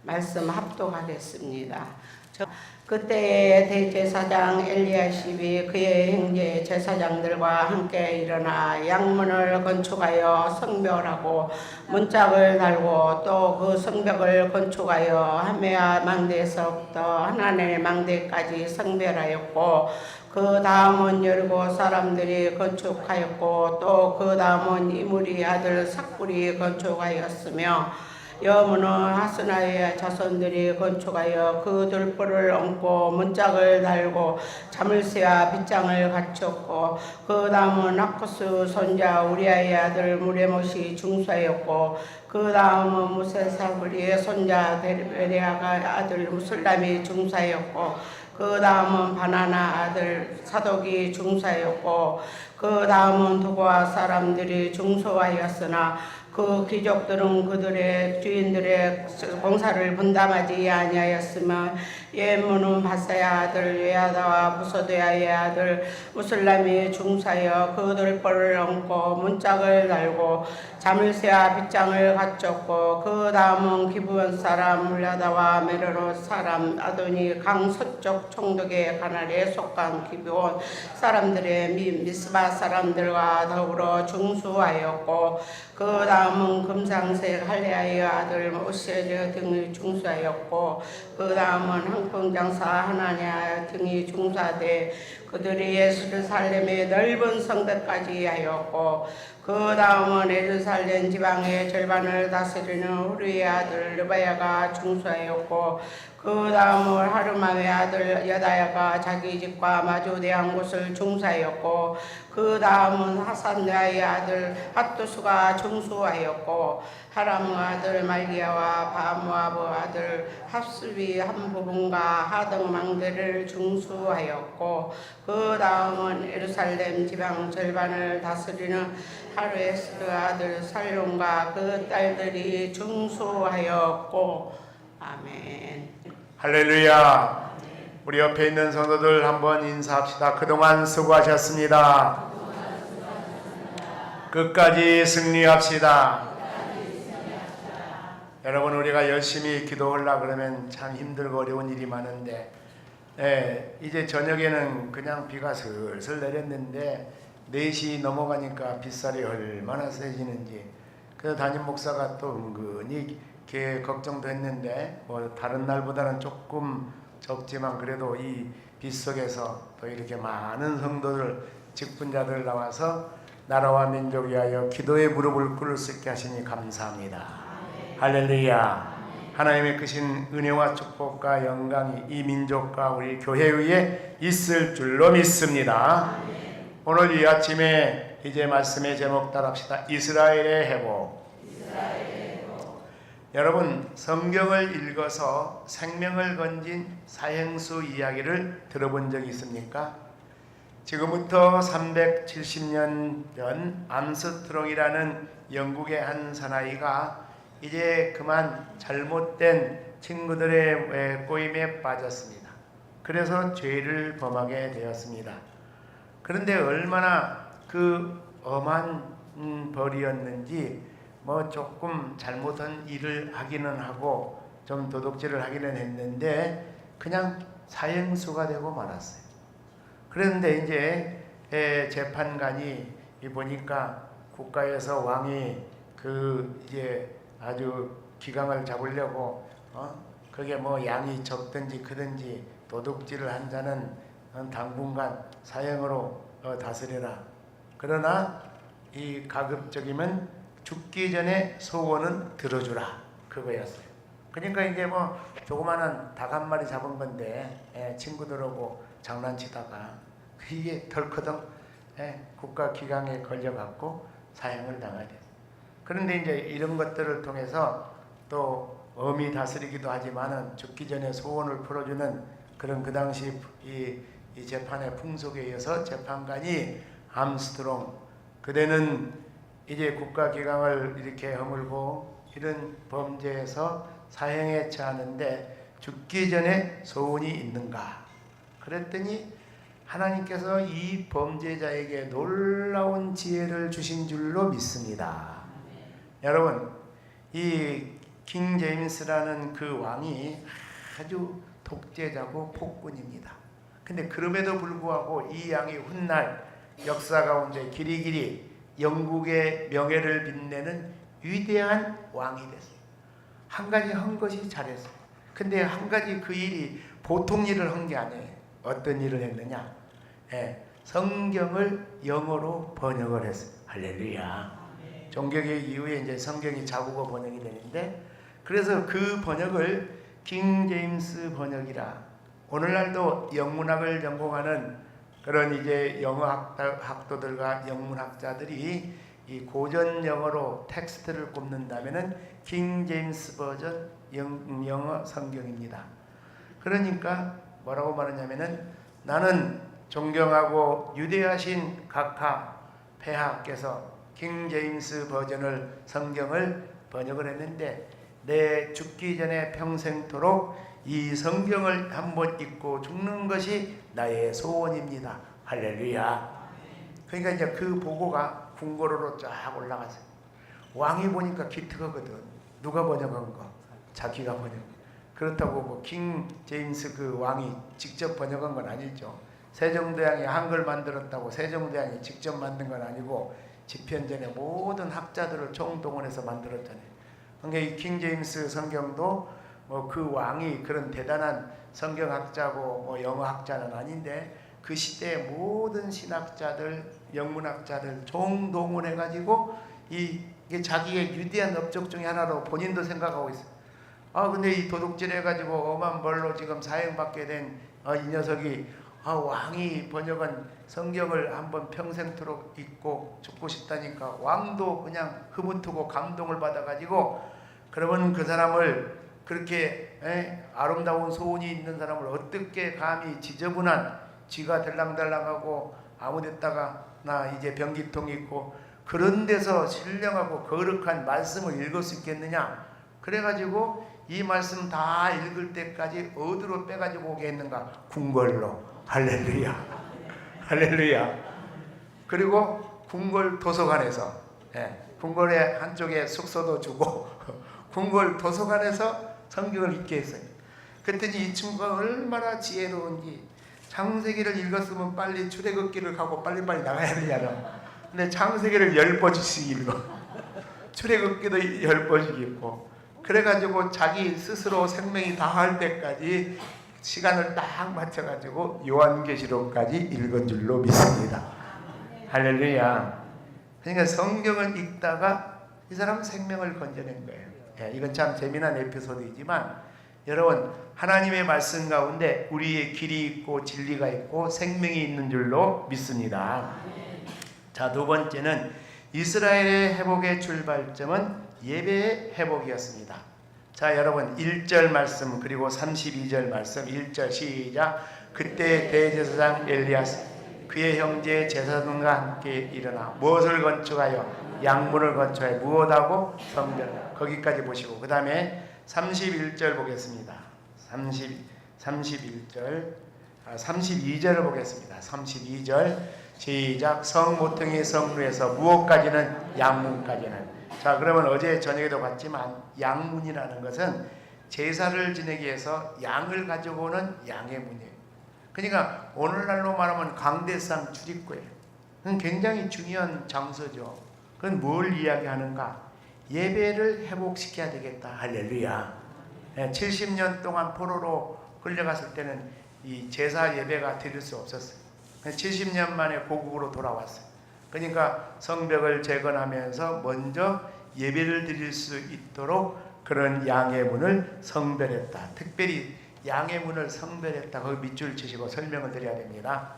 말씀 합독하겠습니다. 그때 대제사장 엘리야십이 그의 형제 제사장들과 함께 일어나 양문을 건축하여 성벽하고 문짝을 달고 또 그 성벽을 건축하여 하메아 망대에서부터 하나넬 망대까지 성별하였고 그 다음은 여리고 사람들이 건축하였고 또 그 다음은 이므리 아들 삭불이 건축하였으며 여문은 하스나의 자손들이 건축하여 그 돌보를 얹고 문짝을 달고 자물쇠와 빗장을 갖췄고 그 다음은 하코스 손자 우리아의 아들 무레못이 중수하였고 그 다음은 무세사브리의 손자 베레아가 아들 무슬람이 중수하였고 그 다음은 바나나 아들 사독이 중수하였고 그 다음은 두고아 사람들이 중수하였으나 그 귀족들은 그들의 주인들의 공사를 분담하지 아니하였으며 예문은 바사야 아들 예하다와 부소드야의 아들 무슬람이 중사여 그 돌보를 얹고 문짝을 달고 자물쇠와 빗장을 갖췄고 그 다음은 기브온 사람 물라다와 메르로 사람 아도니 강 서쪽 총독의 가날에 속한 기브온 사람들의 미스바 사람들과 더불어 중수하였고 그 다음은 금상색 할레아의 아들 오세르 등이 중수하였고 그 다음은 항풍장사 하나냐 등이 중수하되 그들이 예루살렘의 넓은 성벽까지 하였고 그 다음은 예루살렘 지방의 절반을 다스리는 후르의 아들 르바야가 중수하였고 그 다음은 하르마의 아들 여다야가 자기 집과 마주대한 곳을 중수하였고 그 다음은 하산야의 아들 핫두수가 중수하였고 하람 아들 말기야와 바모아브 아들 합수비 한 부분과 하등 망대를 중수하였고 그 다음은 예루살렘 지방 절반을 다스리는 하르에스 아들 살룡과 그 딸들이 중수하였고 아멘. 할렐루야. 우리 옆에 있는 성도들 한번 인사합시다. 그동안 수고하셨습니다. 끝까지 승리합시다. 여러분, 우리가 열심히 기도하려고 그러면 참 힘들고 어려운 일이 많은데 이제 저녁에는 그냥 비가 슬슬 내렸는데 4시 넘어가니까 빗살이 얼마나 세지는지 그래서 담임 목사가 또 은근히 걱정도 했는데 뭐 다른 날보다는 조금 적지만 그래도 이 빗 속에서 또 이렇게 많은 성도들 직분자들 나와서 나라와 민족 위하여 기도의 무릎을 꿇을 수 있게 하시니 감사합니다. 할렐루야. 하나님의 크신 은혜와 축복과 영광이 이 민족과 우리 교회 위에 있을 줄로 믿습니다. 오늘 이 아침에 이제 말씀의 제목 따라합시다. 이스라엘의 회복. 여러분, 성경을 읽어서 생명을 건진 사형수 이야기를 들어본 적이 있습니까? 지금부터 370년 전 암스트롱이라는 영국의 한 사나이가 이제 그만 잘못된 친구들의 꼬임에 빠졌습니다. 그래서 죄를 범하게 되었습니다. 그런데 얼마나 그 엄한 벌이었는지 뭐 조금 잘못한 일을 하기는 하고 좀 도둑질을 하기는 했는데 그냥 사형수가 되고 말았어요. 그런데 이제 재판관이 보니까 국가에서 왕이 그 이제 아주 기강을 잡으려고 그게 뭐 양이 적든지 크든지 도둑질을 한 자는 당분간 사형으로 다스려라. 그러나 이 가급적이면 죽기 전에 소원은 들어주라. 그거였어요. 그러니까 이제 뭐 조그마한 닭 한 마리 잡은 건데 친구들하고 장난치다가 이게 덜커덩 국가 기강에 걸려갖고 사형을 당하게 됐어요. 그런데 이제 이런 것들을 통해서 또 엄히 다스리기도 하지만은 죽기 전에 소원을 풀어주는 그런 그 당시 이 재판의 풍속에 의해서 재판관이 암스트롱 그대는 이제 국가 기강을 이렇게 허물고 이런 범죄에서 사형에 처하는데 죽기 전에 소원이 있는가? 그랬더니 하나님께서 이 범죄자에게 놀라운 지혜를 주신 줄로 믿습니다. 여러분, 이 킹 제임스라는 그 왕이 아주 독재자고 폭군입니다. 근데 그럼에도 불구하고 이 양이 훗날 역사 가운데 길이길이 영국의 명예를 빛내는 위대한 왕이 됐어요. 한 가지 한 것이 잘했어요. 근데 한 가지 그 일이 보통 일을 한 게 아니에요. 어떤 일을 했느냐? 성경을 영어로 번역을 했어요. 할렐루야. 종교개혁 이후에 이제 성경이 자국어 번역이 되는데, 그래서 그 번역을 킹 제임스 번역이라, 오늘날도 영문학을 전공하는 그런 이제 영어 학도들과 영문학자들이 이 고전 영어로 텍스트를 꼽는다면은 킹 제임스 버전 영어 성경입니다. 그러니까 뭐라고 말하냐면은, 나는 존경하고 유대하신 각하 폐하께서 킹 제임스 버전을 성경을 번역을 했는데, 내 죽기 전에 평생토록 이 성경을 한번 읽고 죽는 것이 나의 소원입니다. 할렐루야. 그러니까 이제 그 보고가 궁궐으로 쫙 올라갔어요. 왕이 보니까 기특하거든. 누가 번역한 거? 자기가 번역. 그렇다고 킹 제임스 그 왕이 직접 번역한 건 아니죠. 세종대왕이 한글 만들었다고 세종대왕이 직접 만든 건 아니고 집현전에 모든 학자들을 총동원해서 만들었잖아요. 그러니까 이 킹 제임스 성경도 그 왕이 그런 대단한 성경학자고 영어학자는 아닌데, 그 시대의 모든 신학자들, 영문학자들 총동원해가지고 이게 자기의 위대한 업적 중에 하나로 본인도 생각하고 있어요. 근데 이 도둑질 해가지고 엄한 벌로 지금 사형받게 된 이 녀석이 왕이 번역한 성경을 한번 평생토록 읽고 죽고 싶다니까, 왕도 그냥 흐뭇하고 감동을 받아가지고, 그러면 그 사람을 그렇게 아름다운 소원이 있는 사람을 어떻게 감히 지저분한 쥐가 들랑달랑하고 아무 데다가 나 이제 변기통 있고 그런 데서 신령하고 거룩한 말씀을 읽을 수 있겠느냐. 그래가지고 이 말씀 다 읽을 때까지 어디로 빼가지고 오게 했는가? 궁궐로. 할렐루야. 할렐루야. 그리고 궁궐 도서관에서, 궁궐의 한쪽에 숙소도 주고 궁궐 도서관에서 성경을 읽게 했어요. 그랬더니 이 친구가 얼마나 지혜로운지, 창세기를 읽었으면 빨리 출애굽기를 가고 빨리빨리 나가야 되잖아. 근데 창세기를 10번씩 읽어. 출애굽기도 10번씩 읽고. 그래가지고 자기 스스로 생명이 다할 때까지 시간을 딱 맞춰가지고 요한계시록까지 읽은 줄로 믿습니다. 할렐루야. 그러니까 성경을 읽다가 이 사람 생명을 건져낸 거예요. 이건 참 재미난 에피소드이지만, 여러분, 하나님의 말씀 가운데 우리의 길이 있고 진리가 있고 생명이 있는 줄로 믿습니다. 자, 두 번째는 이스라엘의 회복의 출발점은 예배의 회복이었습니다. 자, 여러분, 1절 말씀 그리고 32절 말씀. 1절 시작. 그때 대제사장 엘리야스 그의 형제 제사장과 함께 일어나 무엇을 건축하여 양문을 건축하여 무엇하고 성전. 거기까지 보시고 그 다음에 31절 보겠습니다. 32절을 보겠습니다. 32절 시작. 성 모퉁이 성루에서 무엇까지는 양문까지는. 자, 그러면 어제 저녁에도 봤지만 양문이라는 것은 제사를 지내기 위해서 양을 가지고 오는 양의 문이에요. 그러니까 오늘날로 말하면 강대상 출입구예요. 그건 굉장히 중요한 장소죠. 그건 뭘 이야기하는가? 예배를 회복시켜야 되겠다. 할렐루야. 70년 동안 포로로 끌려갔을 때는 이 제사 예배가 드릴 수 없었어요. 70년 만에 고국으로 돌아왔어요. 그러니까 성벽을 재건하면서 먼저 예배를 드릴 수 있도록 그런 양의 문을 성별했다. 특별히 양의 문을 성별했다. 거기 밑줄 치시고 설명을 드려야 됩니다.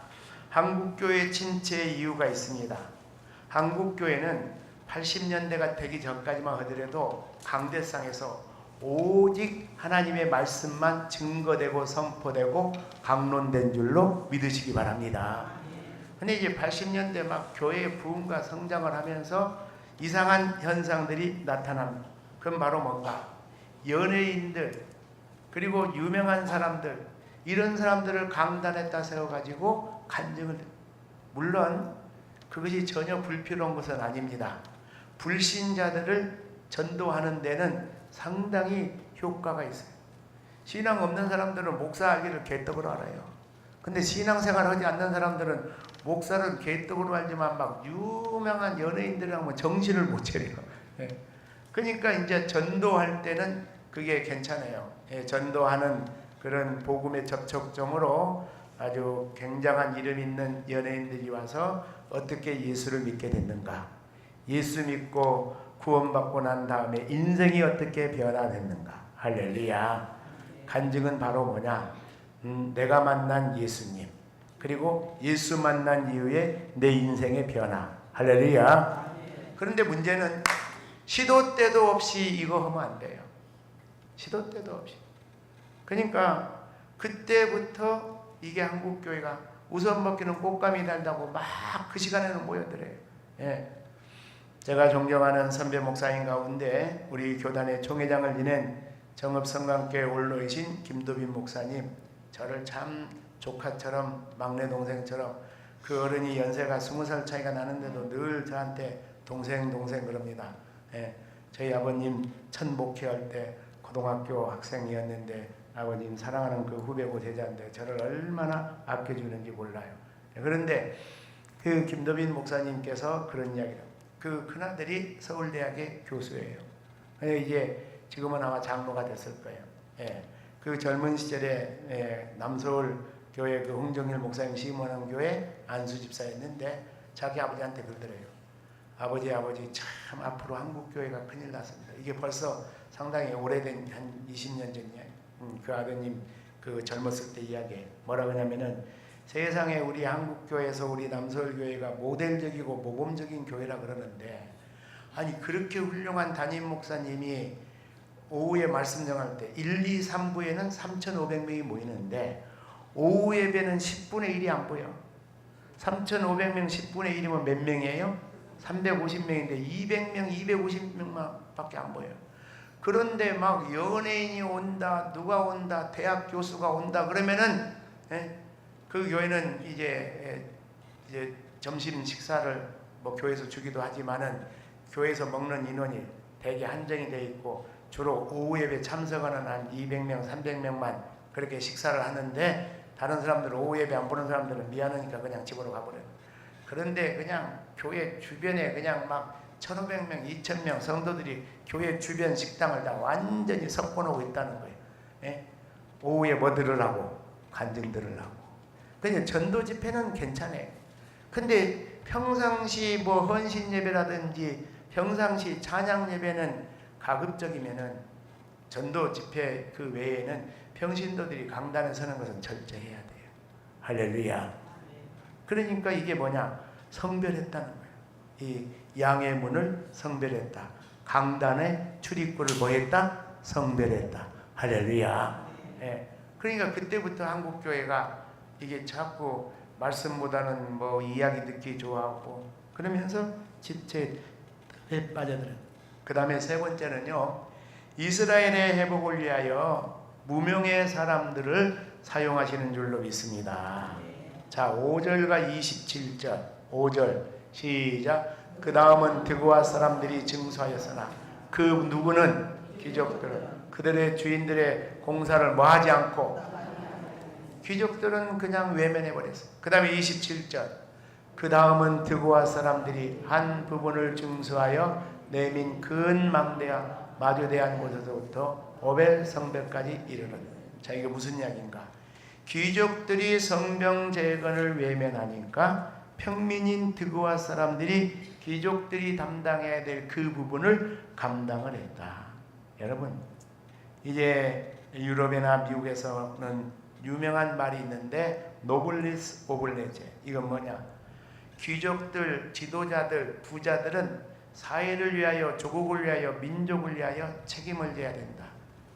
한국교회 침체의 이유가 있습니다. 한국교회는 80년대가 되기 전까지만 하더라도 강대상에서 오직 하나님의 말씀만 증거되고 선포되고 강론된 줄로 믿으시기 바랍니다. 근데 이제 80년대 막 교회의 부흥과 성장을 하면서 이상한 현상들이 나타납니다. 그건 바로 뭔가? 연예인들 그리고 유명한 사람들, 이런 사람들을 강단에다 세워가지고 간증을, 물론 그것이 전혀 불필요한 것은 아닙니다. 불신자들을 전도하는 데는 상당히 효과가 있어요. 신앙 없는 사람들은 목사 알기를 개떡으로 알아요. 근데 신앙생활 하지 않는 사람들은 목사를 개떡으로 알지만 막 유명한 연예인들이랑 뭐 정신을 못 차려요. 예. 그러니까 이제 전도할 때는 그게 괜찮아요. 예, 전도하는 그런 복음의 접촉점으로 아주 굉장한 이름 있는 연예인들이 와서 어떻게 예수를 믿게 됐는가, 예수 믿고 구원받고 난 다음에 인생이 어떻게 변화됐는가. 할렐루야. 간증은 바로 뭐냐, 내가 만난 예수님, 그리고 예수 만난 이후에 내 인생의 변화. 할렐루야. 그런데 문제는 시도 때도 없이 이거 하면 안 돼요. 시도 때도 없이. 그러니까 그때부터 이게 한국교회가 우선 먹기는 꽃감이 달다고 막 그 시간에는 모여들어요. 예. 제가 존경하는 선배 목사님 가운데 우리 교단의 총회장을 지낸 정읍성강교회 원로이신 김도빈 목사님, 저를 참 조카처럼 막내 동생처럼, 그 어른이 연세가 20살 차이가 나는데도 늘 저한테 동생 그럽니다. 예. 저희 아버님 첫 목회할 때 고등학교 학생이었는데 아버님 사랑하는 그 후배고 제자인데 저를 얼마나 아껴주는지 몰라요. 그런데 그 김도빈 목사님께서 그런 이야기를, 그 큰아들이 서울대학의 교수예요. 이제 지금은 아마 장로가 됐을 거예요. 예. 그 젊은 시절에 남서울 교회 그 홍정일 목사님 시문왕 교회 안수 집사였는데 자기 아버지한테 그러더래요. 아버지 참 앞으로 한국 교회가 큰일 났습니다. 이게 벌써 상당히 오래된 한 20년 전이에요. 그 아드님 그 젊었을 때 이야기에 뭐라 그러냐면은 세상에 우리 한국 교회에서 우리 남서울 교회가 모델적이고 모범적인 교회라 그러는데, 아니 그렇게 훌륭한 담임 목사님이 오후에 말씀 전할 때 1, 2, 3부에는 3,500명이 모이는데 오후 예배는 10분의 1이 안 보여. 3,500명 10분의 1이면 몇 명이에요? 350명인데 200명, 250명만 밖에 안 보여요. 그런데 막 연예인이 온다, 누가 온다, 대학 교수가 온다 그러면은 그 교회는 이제 점심 식사를 뭐 교회에서 주기도 하지만은 교회에서 먹는 인원이 대개 한정이 돼 있고 주로 오후 예배 참석하는 한 200명, 300명만 그렇게 식사를 하는데, 다른 사람들은 오후 예배 안 보는 사람들은 미안하니까 그냥 집으로 가버려요. 그런데 그냥 교회 주변에 그냥 막 1,500명, 2,000명 성도들이 교회 주변 식당을 다 완전히 석권하고 있다는 거예요. 예? 오후에 뭐 들으라고? 간증 들으라고. 그냥 전도 집회는 괜찮아요. 근데 평상시 뭐 헌신 예배라든지 평상시 찬양 예배는 가급적이면은 전도 집회 그 외에는 평신도들이 강단에 서는 것은 절제해야 돼요. 할렐루야. 그러니까 이게 뭐냐? 성별했다는 거예요. 이 양의 문을 성별했다. 강단의 출입구를 뭐했다? 성별했다. 할렐루야. 예. 그러니까 그때부터 한국교회가 이게 자꾸 말씀보다는 뭐 이야기 듣기 좋아하고 그러면서 집체에 빠져들어요. 그 다음에 세 번째는요, 이스라엘의 회복을 위하여 무명의 사람들을 사용하시는 줄로 믿습니다. 자, 5절과 27절 5절 시작. 그 다음은 드고아 사람들이 증수하였으나 그 누구는 귀족들은 그들의 주인들의 공사를 뭐하지 않고, 귀족들은 그냥 외면해버렸어요. 그 다음에 27절 그 다음은 드고아 사람들이 한 부분을 증수하여 내민 근 망대와 마주대한 곳에서부터 오벨 성벽까지 이르는. 자, 이게 무슨 이야기인가? 귀족들이 성벽 재건을 외면하니까 평민인 드고아 사람들이 귀족들이 담당해야 될 그 부분을 감당을 했다. 여러분, 이제 유럽이나 미국에서는 유명한 말이 있는데 노블리스 오블레제. 이건 뭐냐? 귀족들, 지도자들, 부자들은 사회를 위하여, 조국을 위하여, 민족을 위하여 책임을 져야 된다.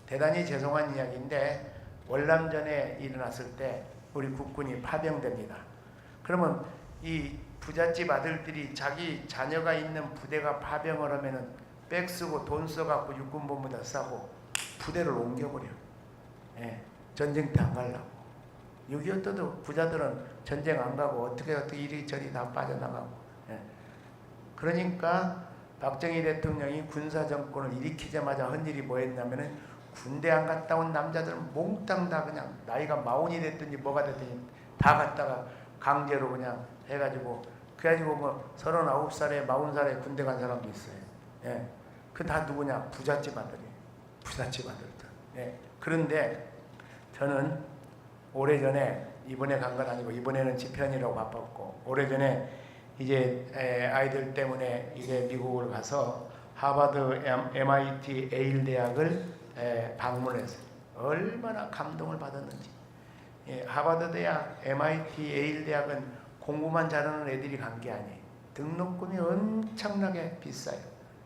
대단히 죄송한 이야기인데 월남전에 일어났을 때 우리 국군이 파병됩니다. 그러면 이 부잣집 아들들이 자기 자녀가 있는 부대가 파병을 하면은 백 쓰고 돈 써갖고 육군본부다 싸고 부대를 옮겨버려. 예, 전쟁 때 안 가려고. 6.25 때도 부자들은 전쟁 안 가고 어떻게 이리저리 다 빠져나가고. 예. 그러니까 박정희 대통령이 군사정권을 일으키자마자 한 일이 뭐였냐면은 군대 안 갔다 온 남자들은 몽땅 다 그냥 나이가 마흔이 됐든지 뭐가 됐든지 다 갔다가 강제로 그냥 해가지고 그래가지고 뭐 39살에 40살에 군대 간 사람도 있어요. 예. 그 다 누구냐? 부잣집 아들이에요. 부잣집 아들들. 예. 그런데 저는 오래전에 이번에 간 건 아니고 이번에는 집현이라고 바빴고 오래전에 이제 아이들 때문에 이제 미국을 가서 하버드, MIT, 에일 대학을 방문했어요. 얼마나 감동을 받았는지. 예, 하버드 대학, MIT, 에일 대학은 공부만 잘하는 애들이 간 게 아니에요. 등록금이 엄청나게 비싸요.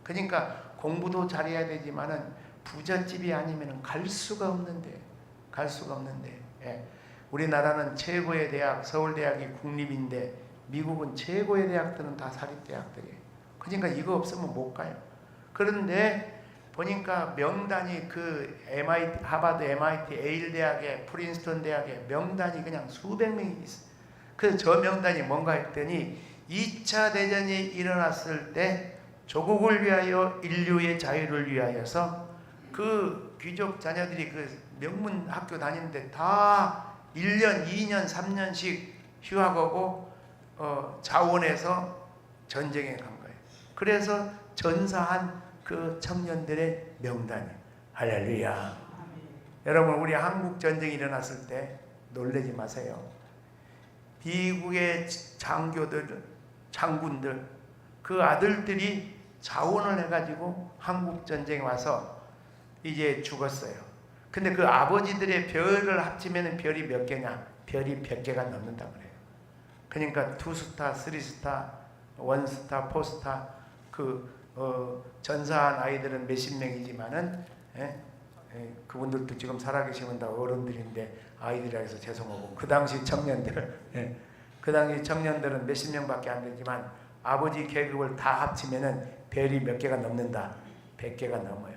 그러니까 공부도 잘해야 되지만은 부잣집이 아니면 갈 수가 없는데, 예. 우리나라는 최고의 대학, 서울대학이 국립인데 미국은 최고의 대학들은 다 사립대학들이에요. 그러니까 이거 없으면 못 가요. 그런데 보니까 명단이 그 MIT, 하버드, MIT, 에일 대학에 프린스턴 대학에 명단이 그냥 수백 명이 있어요. 그래서 저 명단이 뭔가 했더니 2차 대전이 일어났을 때 조국을 위하여 인류의 자유를 위하여서 그 귀족 자녀들이 그 명문 학교 다니는데 다 1년, 2년, 3년씩 휴학하고 자원해서 전쟁에 간 거예요. 그래서 전사한 그 청년들의 명단이에요. 할렐루야. 여러분 우리 한국 전쟁이 일어났을 때 놀라지 마세요. 미국의 장교들, 장군들 그 아들들이 자원을 해가지고 한국 전쟁에 와서 이제 죽었어요. 근데 그 아버지들의 별을 합치면 별이 몇 개냐? 별이 100개가 넘는다 그래요. 그러니까 2스타, 3스타, 1스타, 4스타 전사한 아이들은 몇십 명이지만은 그분들도 지금 살아계시면 다 어른들인데 아이들이라 해서 죄송하고 그 당시 청년들 그 당시 청년들은 몇십 명밖에 안 되지만 아버지 계급을 다 합치면은 별이 몇 개가 넘는다. 100개가 넘어요.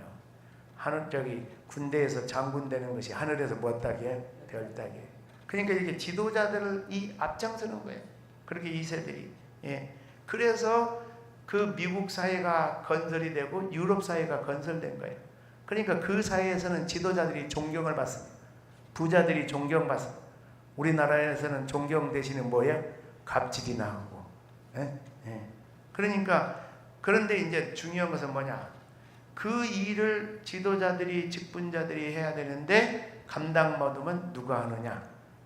하늘 저기 군대에서 장군 되는 것이 하늘에서 뭐 따기에 별 따기에. 그러니까 이렇게 지도자들을 이 앞장서는 거예요. 그렇게 2세들이. 예. 그래서 그 미국 사회가 건설이 되고 유럽 사회가 건설된 거예요. 그러니까 그 사회에서는 지도자들이 존경을 받습니다. 부자들이 존경받습니다. 우리나라에서는 존경 대신에 뭐예요? 갑질이나 하고. 예? 예. 그러니까 그런데 이제 중요한 것은 뭐냐? 그 일을 지도자들이 직분자들이 해야 되는데 감당 못하면 누가 하느냐?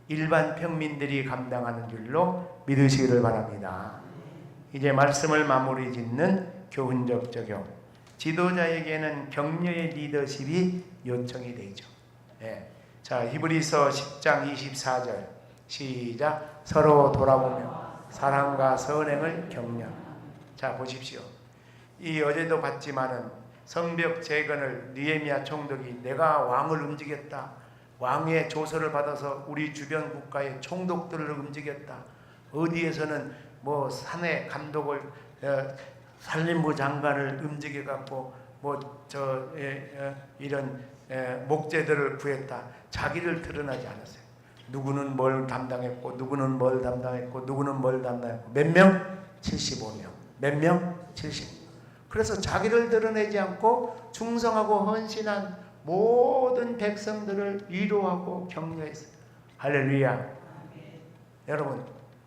일반 평민들이 감당하는 줄로 믿으시기를 바랍니다. 이제 말씀을 마무리 짓는 교훈적 적용. 지도자에게는 격려의 리더십이 요청이 되죠. 예. 자, 히브리서 10장 24절 시작. 서로 돌아보며 사랑과 선행을 격려. 자, 보십시오. 이 어제도 봤지만은 성벽 재건을 느헤미야 총독이 내가 왕을 움직였다. 왕의 조서를 받아서 우리 주변 국가의 총독들을 움직였다. 어디에서는 뭐 산해 감독을 산림부 장관을 움직여 갖고 뭐 이런 목재들을 구했다. 자기를 드러나지 않았어요. 누구는 뭘 담당했고 누구는 뭘 담당했고 누구는 뭘 담당했고 몇 명? 75명. 몇 명? 70명. 그래서 자기를 드러내지 않고 충성하고 헌신한 모든 백성들을 위로하고 격려했어요. 할렐루야. 여러분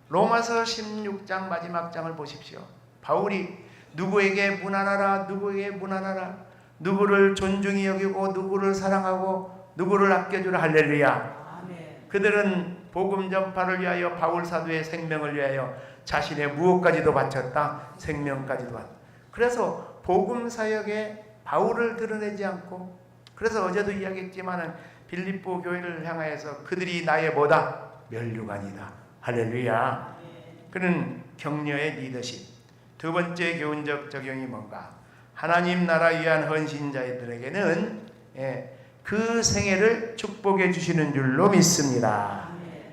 로마서 16장 마지막 장을 보십시오. 바울이 누구에게 문안하라 누구에게 문안하라 누구를 존중히 여기고 누구를 사랑하고 누구를 아껴주라. 할렐루야. 그들은 복음 전파를 위하여 바울 사도의 생명을 위하여 자신의 무엇까지도 바쳤다. 생명까지도 바쳤다. 그래서 복음 사역에 바울을 드러내지 않고 그래서 어제도 이야기했지만은 빌립보 교회를 향하여서 그들이 나의 뭐다? 면류관이다. 할렐루야. 그는 격려의 리더십. 두 번째 교훈적 적용이 뭔가? 하나님 나라 위한 헌신자들에게는 그 생애를 축복해 주시는 줄로 믿습니다.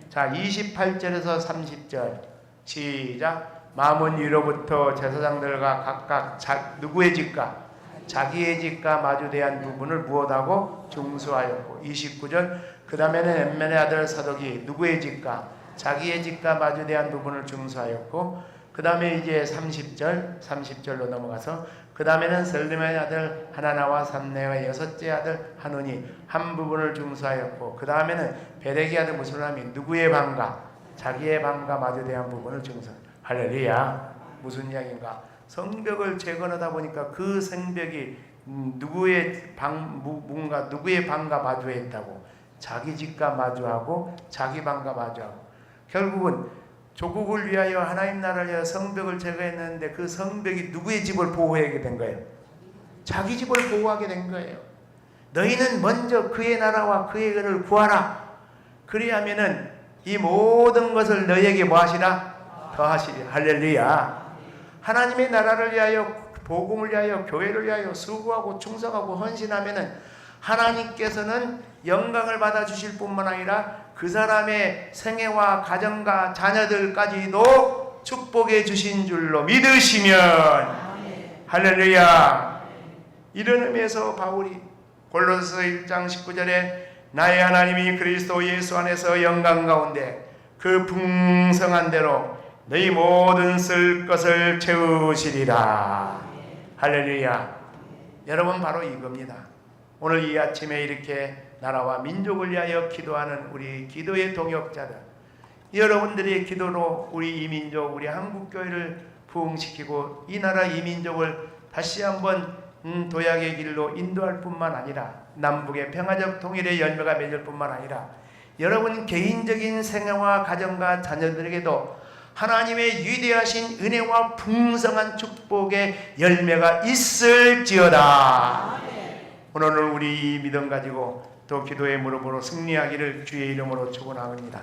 자, 28절에서 30절 시작. 마문 위로부터 제사장들과 각각 누구의 집과 자기의 집과 마주대한 부분을 무엇하고 중수하였고 29절 그 다음에는 엠멜의 아들 사독이 누구의 집과 자기의 집과 마주대한 부분을 중수하였고 그 다음에 이제 30절로 넘어가서 그 다음에는 셀림의 아들 하나나와 삼네와 여섯째 아들 하논이 한 부분을 중수하였고, 그 다음에는 베렉의 아들 무술람이 누구의 방과? 자기의 방과 마주 대한 부분을 중수. 할렐루야. 무슨 이야기인가? 성벽을 재건하다 보니까 그 성벽이 누구의 문과 누구의 방과 마주해 있다고? 자기 집과 마주하고 자기 방과 마주하고, 결국은 조국을 위하여 하나님 나라를 위하여 성벽을 제거했는데 그 성벽이 누구의 집을 보호하게 된 거예요? 자기 집을 보호하게 된 거예요. 너희는 먼저 그의 나라와 그의 의를 구하라. 그리하면은 이 모든 것을 너희에게 뭐 하시라? 더하시리. 할렐루야. 하나님의 나라를 위하여, 복음을 위하여, 교회를 위하여 수고하고 충성하고 헌신하면은 하나님께서는 영광을 받아 주실 뿐만 아니라 그 사람의 생애와 가정과 자녀들까지도 축복해 주신 줄로 믿으시면, 할렐루야. 이런 의미에서 바울이 골로새서 1장 19절에 나의 하나님이 그리스도 예수 안에서 영광 가운데 그 풍성한 대로 너희 모든 쓸 것을 채우시리라. 할렐루야. 여러분, 바로 이겁니다. 오늘 이 아침에 이렇게 나라와 민족을 위하여 기도하는 우리 기도의 동역자들, 여러분들의 기도로 우리 이 민족, 우리 한국교회를 부흥시키고 이 나라 이 민족을 다시 한번 도약의 길로 인도할 뿐만 아니라 남북의 평화적 통일의 열매가 맺을 뿐만 아니라 여러분 개인적인 생애와 가정과 자녀들에게도 하나님의 위대하신 은혜와 풍성한 축복의 열매가 있을지어다. 오늘 우리 이 믿음 가지고 또 기도의 무릎으로 승리하기를 주의 이름으로 축원합니다.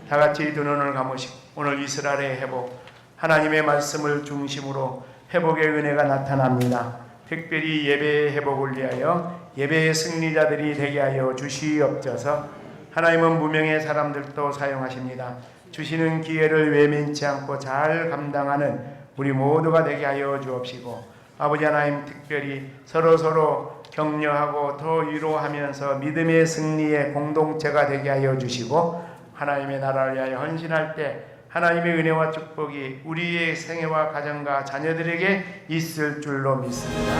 다 같이 두 눈을 감으시고 오늘 이스라엘의 회복, 하나님의 말씀을 중심으로 회복의 은혜가 나타납니다. 특별히 예배의 회복을 위하여 예배의 승리자들이 되게 하여 주시옵소서. 하나님은 무명의 사람들도 사용하십니다. 주시는 기회를 외면치 않고 잘 감당하는 우리 모두가 되게 하여 주옵시고, 아버지 하나님, 특별히 서로 격려하고 더 위로하면서 믿음의 승리의 공동체가 되게 하여 주시고, 하나님의 나라를 위하여 헌신할 때 하나님의 은혜와 축복이 우리의 생애와 가정과 자녀들에게 있을 줄로 믿습니다.